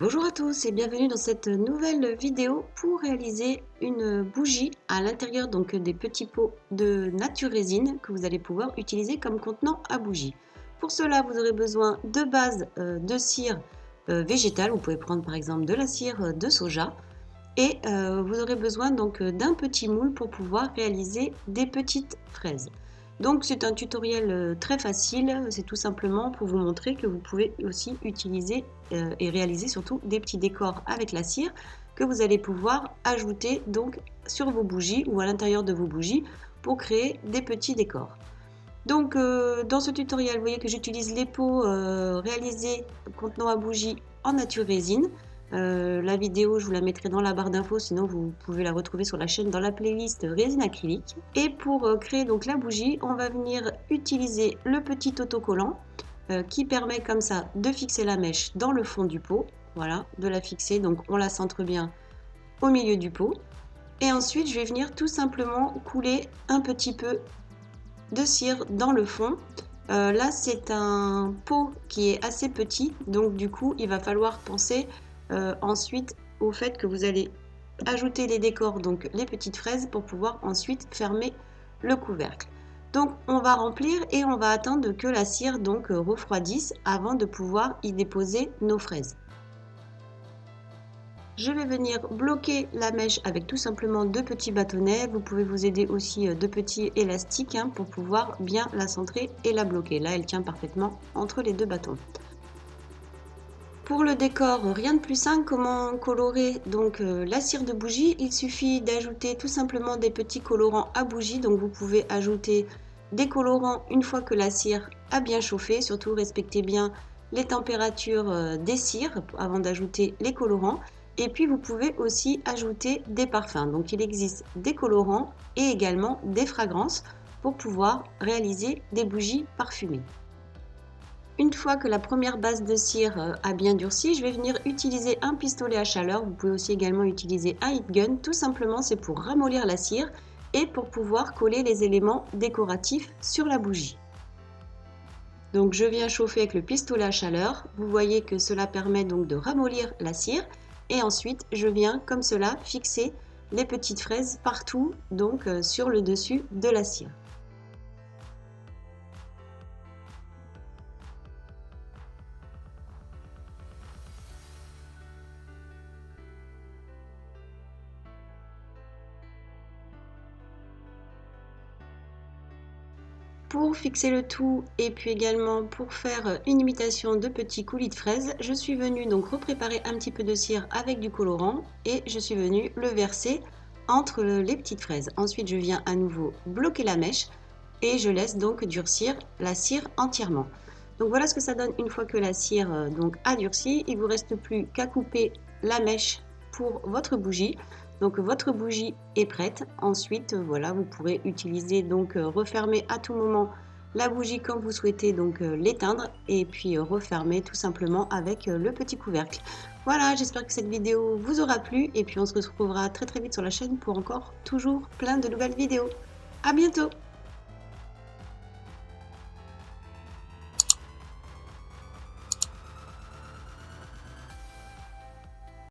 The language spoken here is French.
Bonjour à tous et bienvenue dans cette nouvelle vidéo pour réaliser une bougie à l'intérieur donc des petits pots de nature résine que vous allez pouvoir utiliser comme contenant à bougie. Pour cela, vous aurez besoin de base de cire végétale. Vous pouvez prendre par exemple de la cire de soja et vous aurez besoin donc d'un petit moule pour pouvoir réaliser des petites fraises. Donc c'est un tutoriel très facile, c'est tout simplement pour vous montrer que vous pouvez aussi utiliser et réaliser surtout des petits décors avec la cire que vous allez pouvoir ajouter donc sur vos bougies ou à l'intérieur de vos bougies pour créer des petits décors. Donc dans ce tutoriel, vous voyez que j'utilise les pots réalisés contenant à bougie en nature résine. La vidéo, je vous la mettrai dans la barre d'infos, sinon vous pouvez la retrouver sur la chaîne dans la playlist résine acrylique. Et pour créer donc la bougie, on va venir utiliser le petit autocollant qui permet comme ça de fixer la mèche dans le fond du pot. Voilà, de la fixer, donc on la centre bien au milieu du pot. Et ensuite, je vais venir tout simplement couler un petit peu de cire dans le fond. Là, c'est un pot qui est assez petit, donc du coup, il va falloir penser ensuite au fait que vous allez ajouter les décors, donc les petites fraises, pour pouvoir ensuite fermer le couvercle. Donc on va remplir et on va attendre que la cire donc refroidisse avant de pouvoir y déposer nos fraises. Je vais venir bloquer la mèche avec tout simplement deux petits bâtonnets. Vous pouvez vous aider aussi de petits élastiques pour pouvoir bien la centrer et la bloquer. Là, elle tient parfaitement entre les deux bâtons. Pour le décor, rien de plus simple. Comment colorer donc la cire de bougie? Il suffit d'ajouter tout simplement des petits colorants à bougie. Donc vous pouvez ajouter des colorants une fois que la cire a bien chauffé. Surtout respectez bien les températures des cires avant d'ajouter les colorants. Et puis vous pouvez aussi ajouter des parfums. Donc il existe des colorants et également des fragrances pour pouvoir réaliser des bougies parfumées. Une fois que la première base de cire a bien durci, je vais venir utiliser un pistolet à chaleur. Vous pouvez aussi également utiliser un heat gun. Tout simplement, c'est pour ramollir la cire et pour pouvoir coller les éléments décoratifs sur la bougie. Donc je viens chauffer avec le pistolet à chaleur. Vous voyez que cela permet donc de ramollir la cire. Et ensuite, je viens comme cela fixer les petites fraises partout, donc sur le dessus de la cire. Pour fixer le tout et puis également pour faire une imitation de petits coulis de fraises, je suis venue donc repréparer un petit peu de cire avec du colorant et je suis venue le verser entre les petites fraises. Ensuite, je viens à nouveau bloquer la mèche et je laisse donc durcir la cire entièrement. Donc voilà ce que ça donne une fois que la cire donc a durci. Il ne vous reste plus qu'à couper la mèche pour votre bougie. Donc votre bougie est prête. Ensuite, voilà, vous pourrez utiliser donc refermer à tout moment la bougie quand vous souhaitez donc l'éteindre et puis refermer tout simplement avec le petit couvercle. Voilà, j'espère que cette vidéo vous aura plu et puis on se retrouvera très très vite sur la chaîne pour encore toujours plein de nouvelles vidéos. À bientôt!